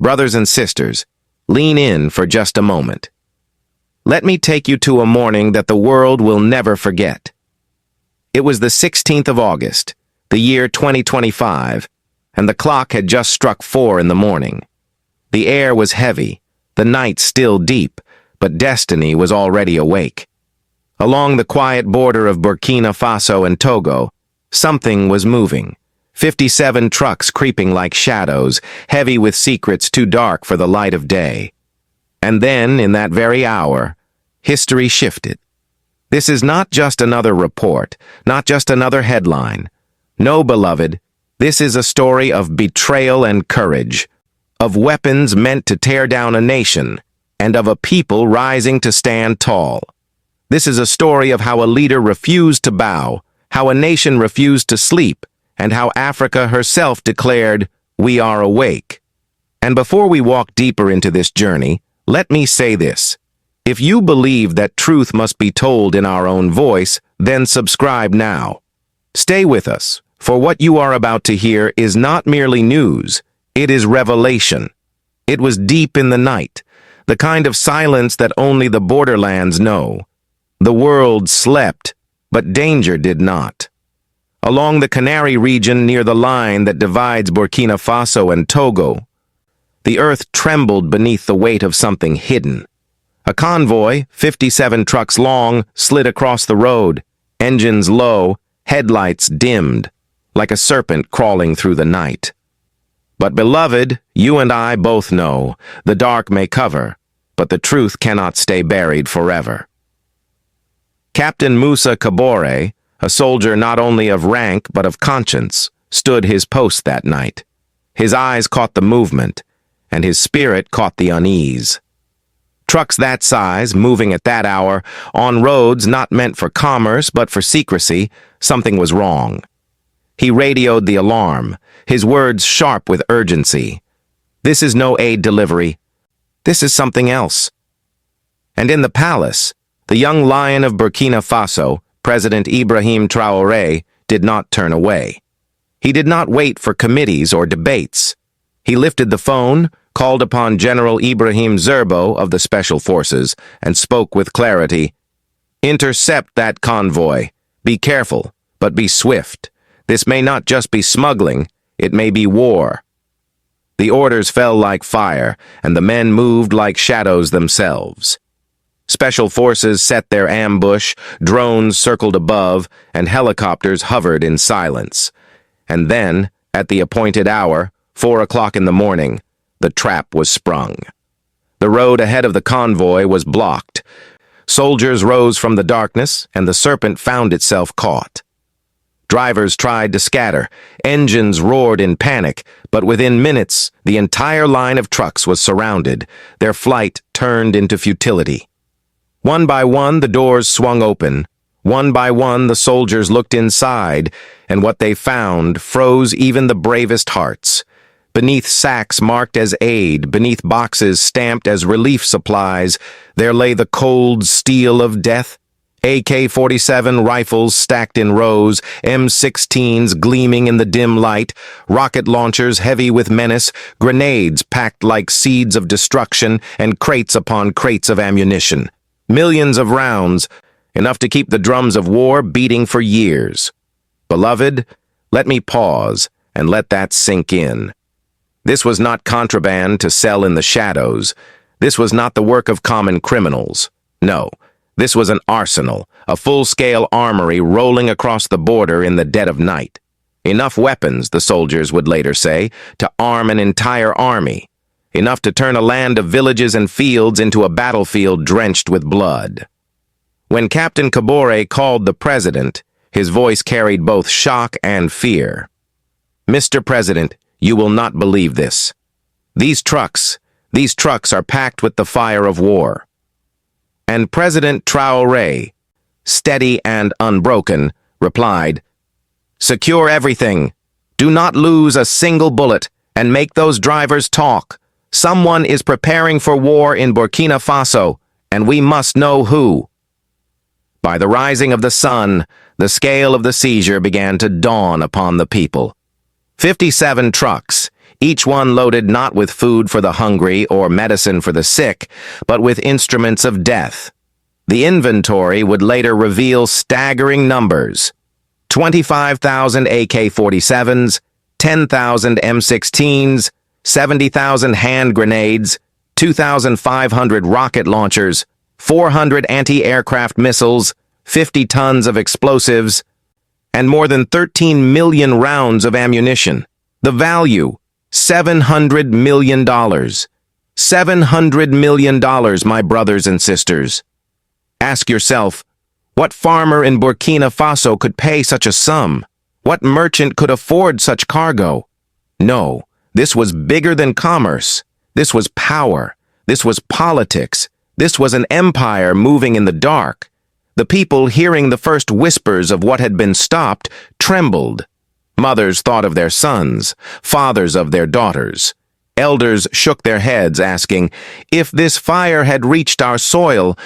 Brothers and sisters, lean in for just a moment. Let me take you to a morning that the world will never forget. It was the 16th of August, the year 2025, and the clock had just struck 4 in the morning. The air was heavy, the night still deep, but destiny was already awake. Along the quiet border of Burkina Faso and Togo, something was moving. 57 trucks creeping like shadows, heavy with secrets too dark for the light of day. And then, in that very hour, history shifted. This is not just another report, not just another headline. No, beloved, this is a story of betrayal and courage, of weapons meant to tear down a nation, and of a people rising to stand tall. This is a story of how a leader refused to bow, how a nation refused to sleep, and how Africa herself declared, "We are awake." And before we walk deeper into this journey, let me say this. If you believe that truth must be told in our own voice, then subscribe now. Stay with us, for what you are about to hear is not merely news, it is revelation. It was deep in the night, the kind of silence that only the borderlands know. The world slept, but danger did not. Along the Canary region near the line that divides Burkina Faso and Togo, the earth trembled beneath the weight of something hidden. A convoy, 57 trucks long, slid across the road, engines low, headlights dimmed, like a serpent crawling through the night. But beloved, you and I both know, the dark may cover, but the truth cannot stay buried forever. Captain Musa Traoré, a soldier not only of rank but of conscience, stood his post that night. His eyes caught the movement, and his spirit caught the unease. Trucks that size, moving at that hour, on roads not meant for commerce but for secrecy, something was wrong. He radioed the alarm, his words sharp with urgency. This is no aid delivery. This is something else. And in the palace, the young lion of Burkina Faso, President Ibrahim Traoré, did not turn away. He did not wait for committees or debates. He lifted the phone, called upon General Ibrahim Zerbo of the Special Forces, and spoke with clarity. "Intercept that convoy. Be careful, but be swift. This may not just be smuggling, it may be war." The orders fell like fire, and the men moved like shadows themselves. Special Forces set their ambush, drones circled above, and helicopters hovered in silence. And then, at the appointed hour, 4 o'clock in the morning, the trap was sprung. The road ahead of the convoy was blocked. Soldiers rose from the darkness, and the serpent found itself caught. Drivers tried to scatter, engines roared in panic, but within minutes, the entire line of trucks was surrounded, their flight turned into futility. One by one, the doors swung open. One by one, the soldiers looked inside, and what they found froze even the bravest hearts. Beneath sacks marked as aid, beneath boxes stamped as relief supplies, there lay the cold steel of death. AK-47 rifles stacked in rows, M16s gleaming in the dim light, rocket launchers heavy with menace, grenades packed like seeds of destruction, and crates upon crates of ammunition. Millions of rounds, enough to keep the drums of war beating for years. Beloved, let me pause and let that sink in. This was not contraband to sell in the shadows. This was not the work of common criminals. No, this was an arsenal, a full-scale armory rolling across the border in the dead of night. Enough weapons, the soldiers would later say, to arm an entire army. Enough to turn a land of villages and fields into a battlefield drenched with blood. When Captain Traoré called the president, his voice carried both shock and fear. "Mr. President, you will not believe this. These trucks are packed with the fire of war." And President Traoré, steady and unbroken, replied, "Secure everything. Do not lose a single bullet, and make those drivers talk. Someone is preparing for war in Burkina Faso, and we must know who." By the rising of the sun, the scale of the seizure began to dawn upon the people. 57 trucks, each one loaded not with food for the hungry or medicine for the sick, but with instruments of death. The inventory would later reveal staggering numbers: 25,000 AK-47s, 10,000 M16s, 70,000 hand grenades, 2,500 rocket launchers, 400 anti-aircraft missiles, 50 tons of explosives, and more than 13 million rounds of ammunition. The value, $700 million. $700 million, my brothers and sisters. Ask yourself, what farmer in Burkina Faso could pay such a sum? What merchant could afford such cargo? No, this was bigger than commerce. This was power. This was politics. This was an empire moving in the dark. The people, hearing the first whispers of what had been stopped, trembled. Mothers thought of their sons, fathers of their daughters. Elders shook their heads, asking, if this fire had reached our soil,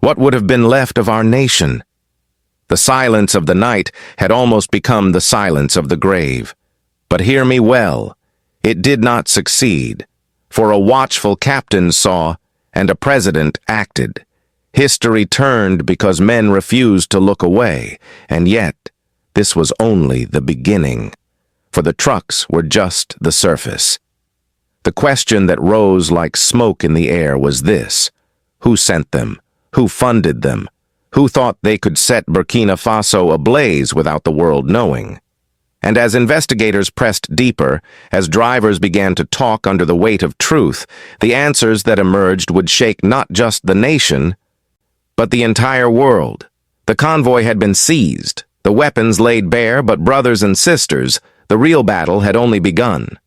what would have been left of our nation? The silence of the night had almost become the silence of the grave. But hear me well, it did not succeed, for a watchful captain saw, and a president acted. History turned because men refused to look away, and yet this was only the beginning, for the trucks were just the surface. The question that rose like smoke in the air was this: who sent them? Who funded them? Who thought they could set Burkina Faso ablaze without the world knowing? And as investigators pressed deeper, as drivers began to talk under the weight of truth, the answers that emerged would shake not just the nation, but the entire world. The convoy had been seized, the weapons laid bare, but brothers and sisters, the real battle had only begun.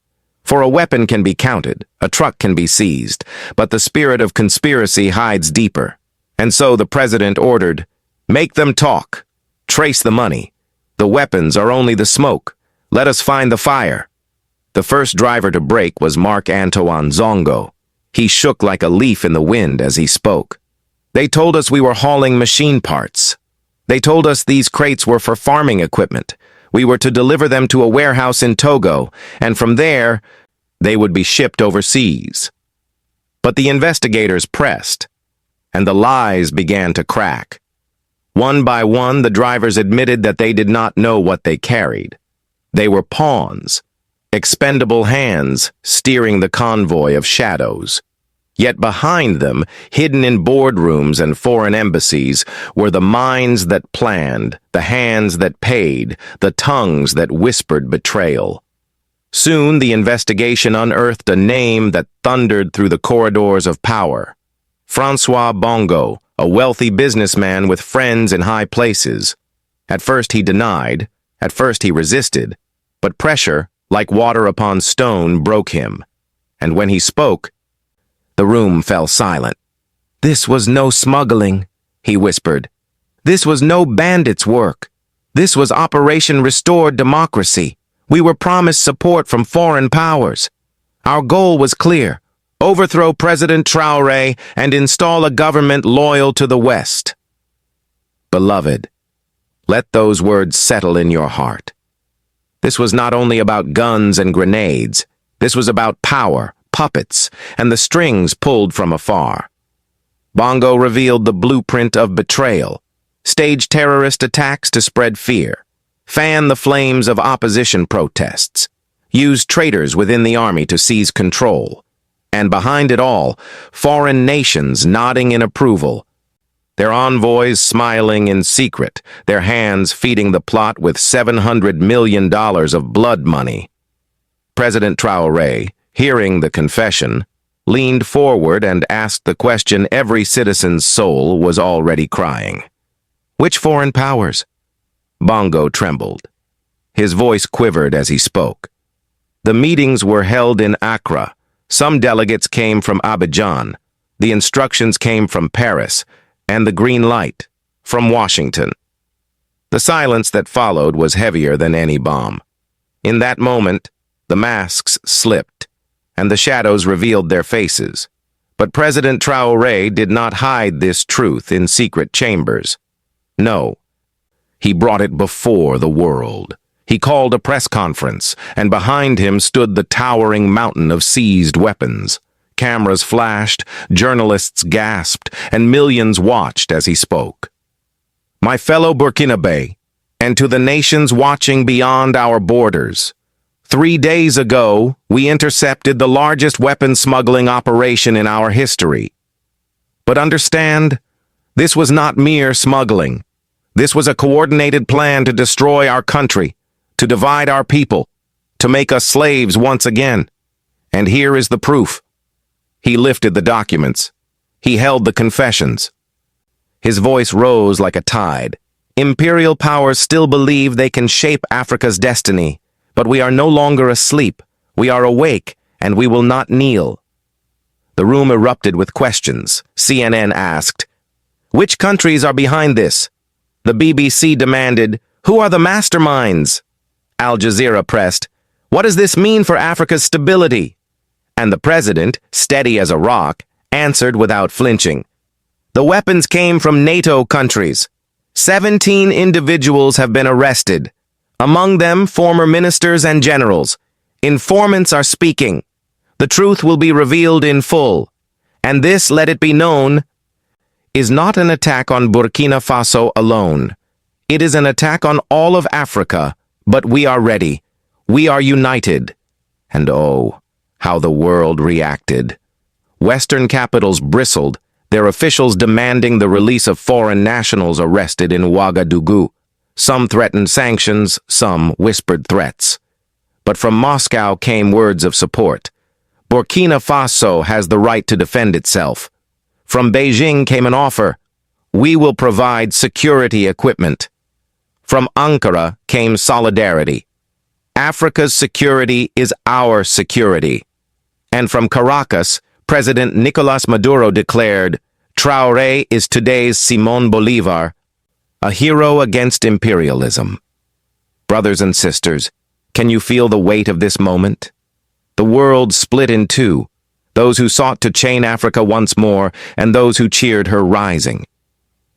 For a weapon can be counted, a truck can be seized, but the spirit of conspiracy hides deeper. And so the president ordered, make them talk, trace the money. The weapons are only the smoke. Let us find the fire. The first driver to break was Marc-Antoine Zongo. He shook like a leaf in the wind as he spoke. They told us we were hauling machine parts. They told us these crates were for farming equipment. We were to deliver them to a warehouse in Togo, and from there, they would be shipped overseas. But the investigators pressed, and the lies began to crack. One by one, the drivers admitted that they did not know what they carried. They were pawns, expendable hands steering the convoy of shadows. Yet behind them, hidden in boardrooms and foreign embassies, were the minds that planned, the hands that paid, the tongues that whispered betrayal. Soon the investigation unearthed a name that thundered through the corridors of power. Francois Bongo, a wealthy businessman with friends in high places. At first he denied, at first he resisted, but pressure, like water upon stone, broke him. And when he spoke, the room fell silent. This was no smuggling, he whispered. This was no bandits' work. This was Operation Restored Democracy. We were promised support from foreign powers. Our goal was clear: overthrow President Traoré and install a government loyal to the West. Beloved, let those words settle in your heart. This was not only about guns and grenades. This was about power, puppets, and the strings pulled from afar. Bongo revealed the blueprint of betrayal: stage terrorist attacks to spread fear, fan the flames of opposition protests, use traitors within the army to seize control. And behind it all, foreign nations nodding in approval, their envoys smiling in secret, their hands feeding the plot with $700 million of blood money. President Traoré, hearing the confession, leaned forward and asked the question every citizen's soul was already crying. Which foreign powers? Bongo trembled. His voice quivered as he spoke. The meetings were held in Accra. Some delegates came from Abidjan. The instructions came from Paris, and the green light from Washington. The silence that followed was heavier than any bomb. In that moment, the masks slipped, and the shadows revealed their faces. But President Traoré did not hide this truth in secret chambers. No, he brought it before the world. He called a press conference, and behind him stood the towering mountain of seized weapons. Cameras flashed, journalists gasped, and millions watched as he spoke. My fellow Burkinabe, and to the nations watching beyond our borders, 3 days ago, we intercepted the largest weapons smuggling operation in our history. But understand, this was not mere smuggling. This was a coordinated plan to destroy our country, to divide our people, to make us slaves once again. And here is the proof. He lifted the documents. He held the confessions. His voice rose like a tide. Imperial powers still believe they can shape Africa's destiny, but we are no longer asleep. We are awake, and we will not kneel. The room erupted with questions. CNN asked, "Which countries are behind this?" The BBC demanded, "Who are the masterminds?" Al Jazeera pressed, "What does this mean for Africa's stability?" And the president, steady as a rock, answered without flinching, "The weapons came from NATO countries. 17 individuals have been arrested. Among them, former ministers and generals. Informants are speaking. The truth will be revealed in full. And this, let it be known, is not an attack on Burkina Faso alone. It is an attack on all of Africa, but we are ready. We are united." And oh, how the world reacted. Western capitals bristled, their officials demanding the release of foreign nationals arrested in Ouagadougou. Some threatened sanctions, some whispered threats. But from Moscow came words of support. Burkina Faso has the right to defend itself. From Beijing came an offer. We will provide security equipment. From Ankara came solidarity. Africa's security is our security. And from Caracas, President Nicolas Maduro declared, Traoré is today's Simón Bolívar, a hero against imperialism. Brothers and sisters, can you feel the weight of this moment? The world split in two, those who sought to chain Africa once more and those who cheered her rising.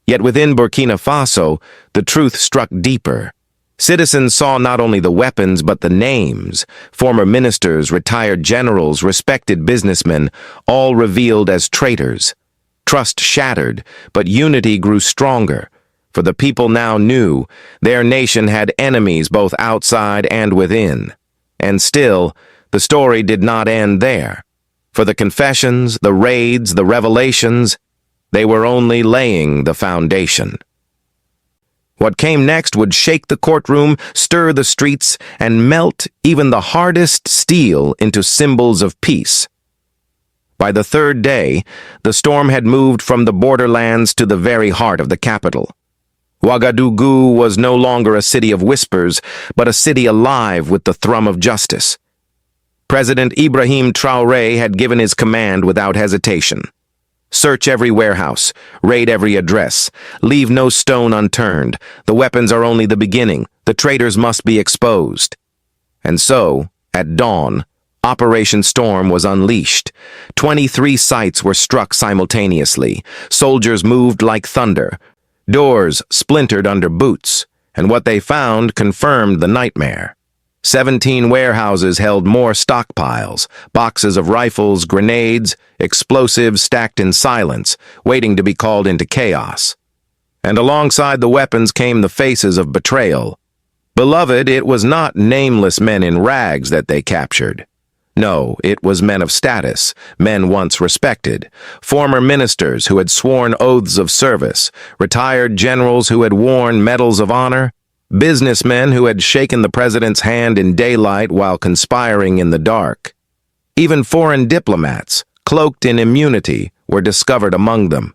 Yet within Burkina Faso, the truth struck deeper. Citizens saw not only the weapons but the names, former ministers, retired generals, respected businessmen, all revealed as traitors. Trust shattered, but unity grew stronger, for the people now knew their nation had enemies both outside and within. And still, the story did not end there. For the confessions, the raids, the revelations, they were only laying the foundation. What came next would shake the courtroom, stir the streets, and melt even the hardest steel into symbols of peace. By the third day, the storm had moved from the borderlands to the very heart of the capital. Ouagadougou was no longer a city of whispers, but a city alive with the thrum of justice. President Ibrahim Traoré had given his command without hesitation. Search every warehouse, raid every address, leave no stone unturned. The weapons are only the beginning. The traitors must be exposed. And so, at dawn, Operation Storm was unleashed. 23 sites were struck simultaneously. Soldiers moved like thunder. Doors splintered under boots, and what they found confirmed the nightmare. 17 warehouses held more stockpiles, boxes of rifles, grenades, explosives stacked in silence, waiting to be called into chaos. And alongside the weapons came the faces of betrayal. Beloved, it was not nameless men in rags that they captured. No, it was men of status, men once respected, former ministers who had sworn oaths of service, retired generals who had worn medals of honor, businessmen who had shaken the president's hand in daylight while conspiring in the dark. Even foreign diplomats, cloaked in immunity, were discovered among them.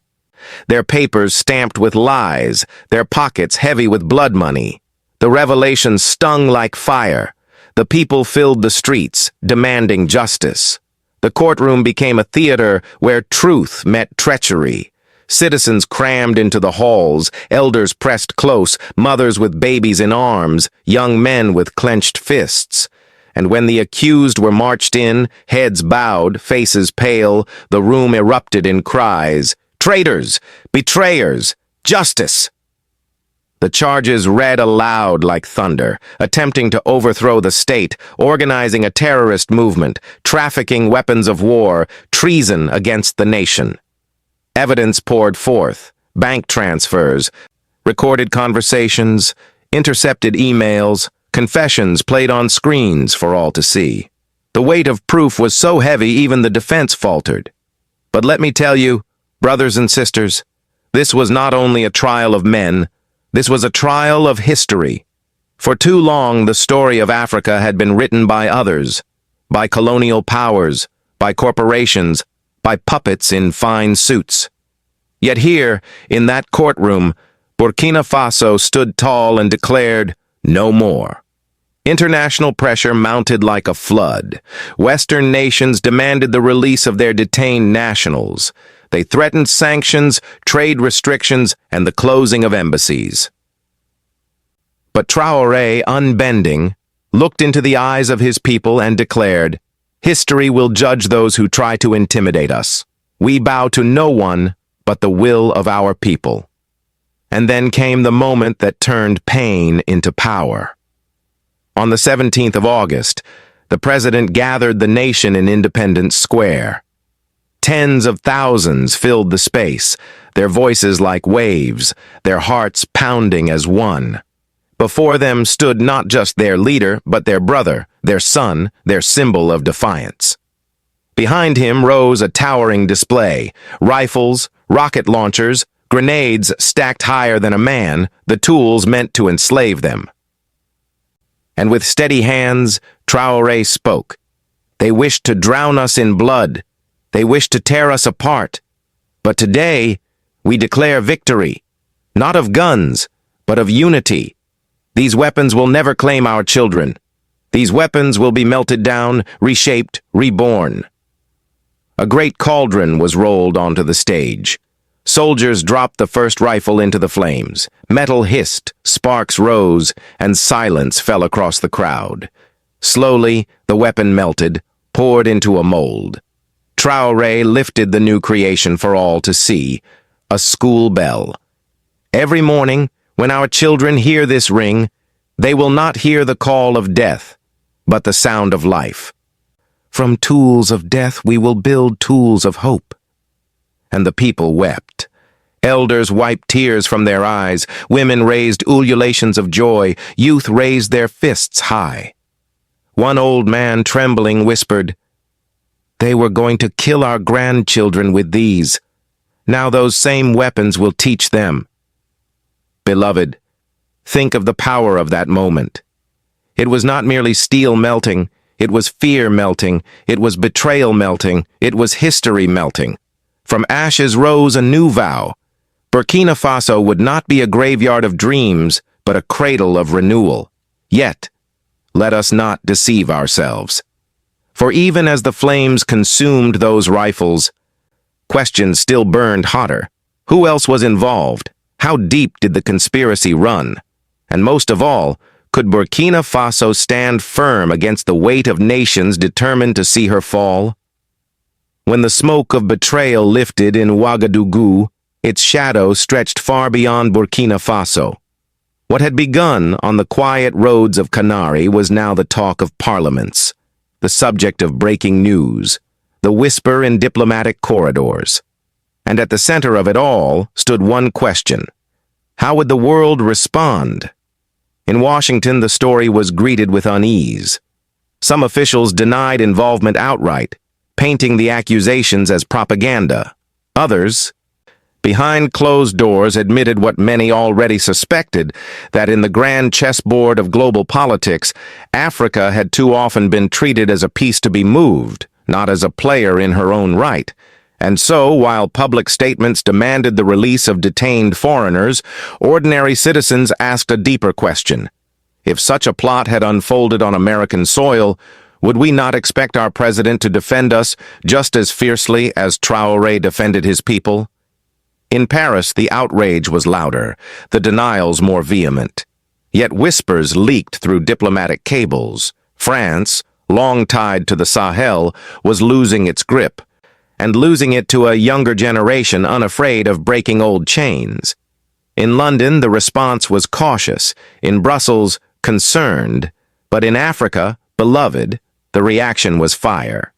Their papers stamped with lies, their pockets heavy with blood money. The revelations stung like fire. The people filled the streets, demanding justice. The courtroom became a theater where truth met treachery. Citizens crammed into the halls, elders pressed close, mothers with babies in arms, young men with clenched fists. And when the accused were marched in, heads bowed, faces pale, the room erupted in cries, "Traitors! Betrayers! Justice!" The charges read aloud like thunder, attempting to overthrow the state, organizing a terrorist movement, trafficking weapons of war, treason against the nation. Evidence poured forth, bank transfers, recorded conversations, intercepted emails, confessions played on screens for all to see. The weight of proof was so heavy even the defense faltered. But let me tell you, brothers and sisters, this was not only a trial of men, this was a trial of history. For too long, the story of Africa had been written by others, by colonial powers, by corporations, by puppets in fine suits. Yet here, in that courtroom, Burkina Faso stood tall and declared, "No more." International pressure mounted like a flood. Western nations demanded the release of their detained nationals. They threatened sanctions, trade restrictions, and the closing of embassies. But Traoré, unbending, looked into the eyes of his people and declared, "History will judge those who try to intimidate us. We bow to no one but the will of our people." And then came the moment that turned pain into power. On the 17th of August, the president gathered the nation in Independence Square. Tens of thousands filled the space, their voices like waves, their hearts pounding as one. Before them stood not just their leader, but their brother, their son, their symbol of defiance. Behind him rose a towering display, rifles, rocket launchers, grenades stacked higher than a man, the tools meant to enslave them. And with steady hands, Traoré spoke. "They wished to drown us in blood. They wished to tear us apart. But today, we declare victory, not of guns, but of unity. These weapons will never claim our children. These weapons will be melted down, reshaped, reborn." A great cauldron was rolled onto the stage. Soldiers dropped the first rifle into the flames. Metal hissed, sparks rose, and silence fell across the crowd. Slowly, the weapon melted, poured into a mold. Traoré lifted the new creation for all to see, a school bell. "Every morning, when our children hear this ring, they will not hear the call of death, but the sound of life. From tools of death we will build tools of hope." And the people wept. Elders wiped tears from their eyes, women raised ululations of joy, youth raised their fists high. One old man, trembling, whispered, "They were going to kill our grandchildren with these. Now those same weapons will teach them." Beloved, think of the power of that moment. It was not merely steel melting, it was fear melting, it was betrayal melting, it was history melting. From ashes rose a new vow. Burkina Faso would not be a graveyard of dreams, but a cradle of renewal. Yet, let us not deceive ourselves. For even as the flames consumed those rifles, questions still burned hotter. Who else was involved? How deep did the conspiracy run? And most of all, could Burkina Faso stand firm against the weight of nations determined to see her fall? When the smoke of betrayal lifted in Ouagadougou, its shadow stretched far beyond Burkina Faso. What had begun on the quiet roads of Canary was now the talk of parliaments, the subject of breaking news, the whisper in diplomatic corridors. And at the center of it all stood one question: how would the world respond? In Washington, the story was greeted with unease. Some officials denied involvement outright, painting the accusations as propaganda. Others, behind closed doors, admitted what many already suspected, that in the grand chessboard of global politics, Africa had too often been treated as a piece to be moved, not as a player in her own right. And so, while public statements demanded the release of detained foreigners, ordinary citizens asked a deeper question. If such a plot had unfolded on American soil, would we not expect our president to defend us just as fiercely as Traoré defended his people? In Paris, the outrage was louder, the denials more vehement. Yet whispers leaked through diplomatic cables. France, long tied to the Sahel, was losing its grip, and losing it to a younger generation unafraid of breaking old chains. In London, the response was cautious, in Brussels, concerned, but in Africa, beloved, the reaction was fire.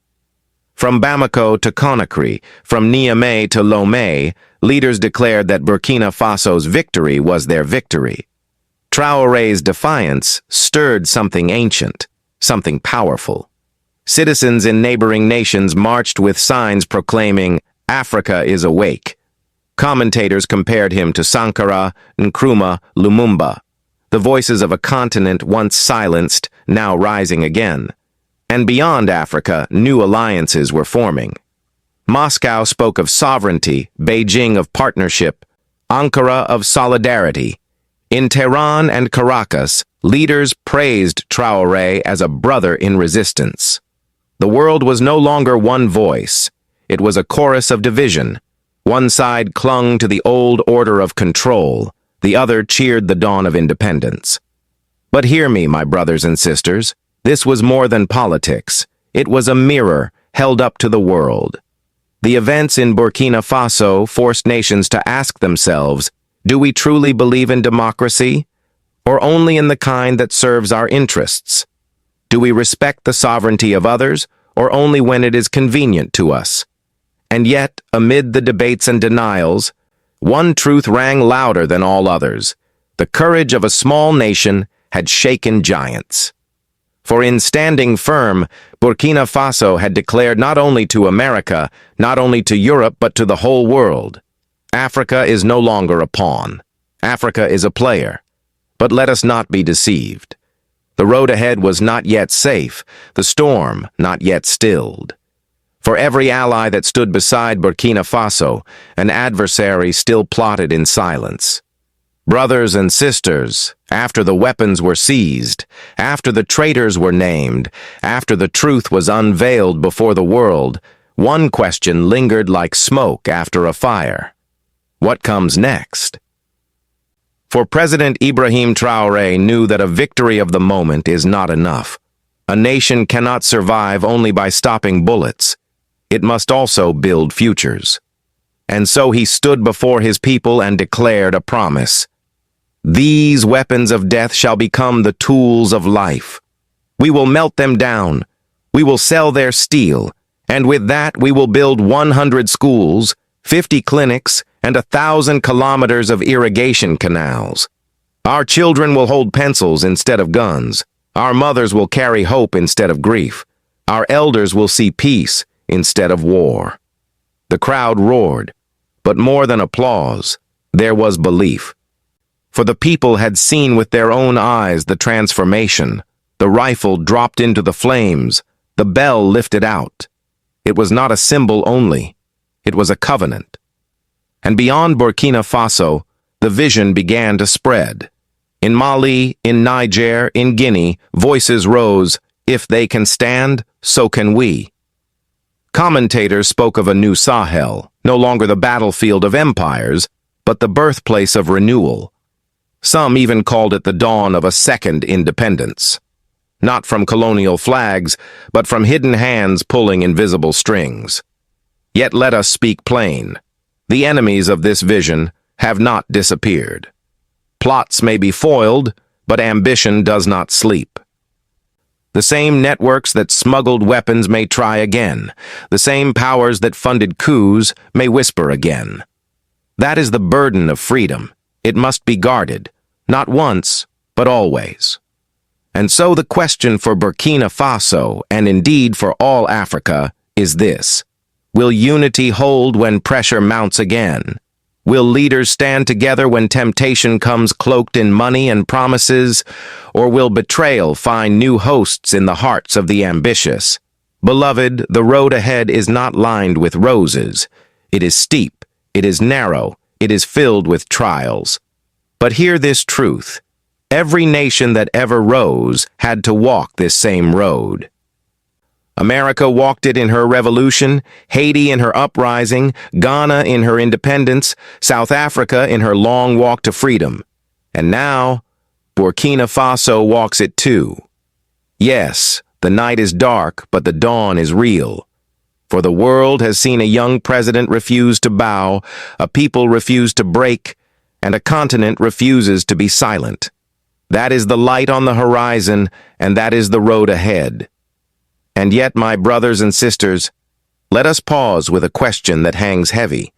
From Bamako to Conakry, from Niamey to Lomé, leaders declared that Burkina Faso's victory was their victory. Traoré's defiance stirred something ancient, something powerful. Citizens in neighboring nations marched with signs proclaiming, "Africa is awake." Commentators compared him to Sankara, Nkrumah, Lumumba, the voices of a continent once silenced, now rising again. And beyond Africa, new alliances were forming. Moscow spoke of sovereignty, Beijing of partnership, Ankara of solidarity. In Tehran and Caracas, leaders praised Traoré as a brother in resistance. The world was no longer one voice. It was a chorus of division. One side clung to the old order of control. The other cheered the dawn of independence. But hear me, my brothers and sisters. This was more than politics. It was a mirror held up to the world. The events in Burkina Faso forced nations to ask themselves, do we truly believe in democracy, or only in the kind that serves our interests? Do we respect the sovereignty of others, or only when it is convenient to us? And yet, amid the debates and denials, one truth rang louder than all others. The courage of a small nation had shaken giants. For in standing firm, Burkina Faso had declared not only to America, not only to Europe, but to the whole world, Africa is no longer a pawn. Africa is a player. But let us not be deceived. The road ahead was not yet safe, the storm not yet stilled. For every ally that stood beside Burkina Faso, an adversary still plotted in silence. Brothers and sisters, after the weapons were seized, after the traitors were named, after the truth was unveiled before the world, one question lingered like smoke after a fire. What comes next? For President Ibrahim Traoré knew that a victory of the moment is not enough. A nation cannot survive only by stopping bullets. It must also build futures. And so he stood before his people and declared a promise. These weapons of death shall become the tools of life. We will melt them down. We will sell their steel. And with that we will build 100 schools, 50 clinics, and 1,000 kilometers of irrigation canals. Our children will hold pencils instead of guns. Our mothers will carry hope instead of grief. Our elders will see peace instead of war. The crowd roared, but more than applause, there was belief. For the people had seen with their own eyes the transformation. The rifle dropped into the flames, the bell lifted out. It was not a symbol only, it was a covenant. And beyond Burkina Faso, the vision began to spread. In Mali, in Niger, in Guinea, voices rose, if they can stand, so can we. Commentators spoke of a new Sahel, no longer the battlefield of empires, but the birthplace of renewal. Some even called it the dawn of a second independence. Not from colonial flags, but from hidden hands pulling invisible strings. Yet let us speak plain. The enemies of this vision have not disappeared. Plots may be foiled, but ambition does not sleep. The same networks that smuggled weapons may try again. The same powers that funded coups may whisper again. That is the burden of freedom. It must be guarded, not once, but always. And so the question for Burkina Faso, and indeed for all Africa, is this. Will unity hold when pressure mounts again? Will leaders stand together when temptation comes cloaked in money and promises? Or will betrayal find new hosts in the hearts of the ambitious? Beloved, the road ahead is not lined with roses. It is steep, it is narrow, it is filled with trials. But hear this truth. Every nation that ever rose had to walk this same road. America walked it in her revolution, Haiti in her uprising, Ghana in her independence, South Africa in her long walk to freedom. And now, Burkina Faso walks it too. Yes, the night is dark, but the dawn is real. For the world has seen a young president refuse to bow, a people refuse to break, and a continent refuses to be silent. That is the light on the horizon, and that is the road ahead. And yet, my brothers and sisters, let us pause with a question that hangs heavy.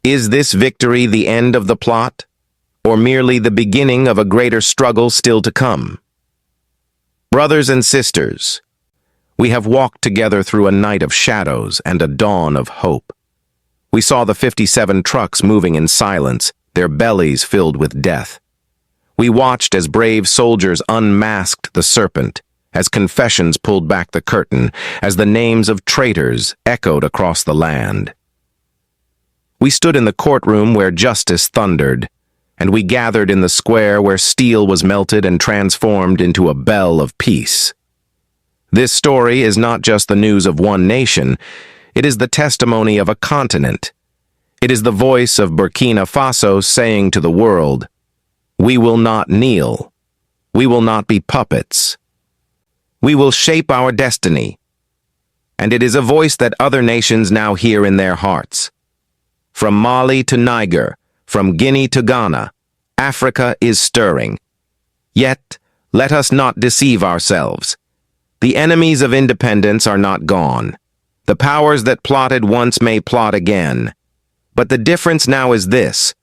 Is this victory the end of the plot, or merely the beginning of a greater struggle still to come? Brothers and sisters, we have walked together through a night of shadows and a dawn of hope. We saw the 57 trucks moving in silence, their bellies filled with death. We watched as brave soldiers unmasked the serpent, as confessions pulled back the curtain, as the names of traitors echoed across the land. We stood in the courtroom where justice thundered, and we gathered in the square where steel was melted and transformed into a bell of peace. This story is not just the news of one nation, it is the testimony of a continent. It is the voice of Burkina Faso saying to the world, "We will not kneel. We will not be puppets. We will shape our destiny." And it is a voice that other nations now hear in their hearts. From Mali to Niger, from Guinea to Ghana, Africa is stirring. Yet, let us not deceive ourselves. The enemies of independence are not gone. The powers that plotted once may plot again. But the difference now is this: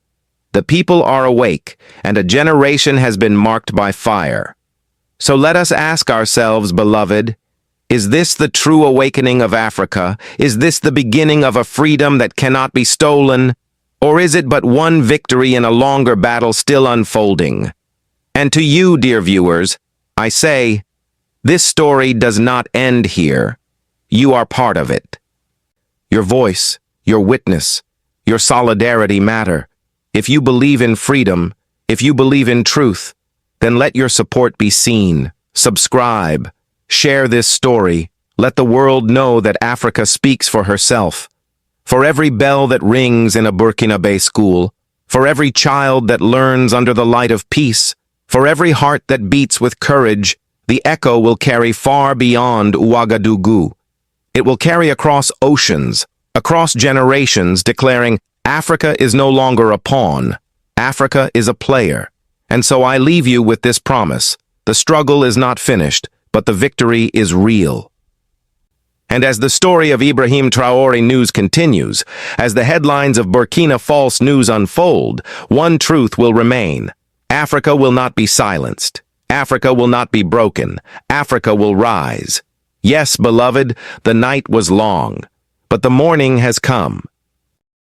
the people are awake, and a generation has been marked by fire. So let us ask ourselves, beloved, is this the true awakening of Africa? Is this the beginning of a freedom that cannot be stolen? Or is it but one victory in a longer battle still unfolding? And to you, dear viewers, I say, this story does not end here. You are part of it. Your voice, your witness, your solidarity matter. If you believe in freedom, if you believe in truth, then let your support be seen. Subscribe. Share this story. Let the world know that Africa speaks for herself. For every bell that rings in a Burkina Faso school, for every child that learns under the light of peace, for every heart that beats with courage, the echo will carry far beyond Ouagadougou. It will carry across oceans, across generations, declaring, Africa is no longer a pawn. Africa is a player. And so I leave you with this promise. The struggle is not finished, but the victory is real. And as the story of Ibrahim Traore news continues, as the headlines of Burkina Faso news unfold, one truth will remain. Africa will not be silenced. Africa will not be broken. Africa will rise. Yes, beloved, the night was long, but the morning has come.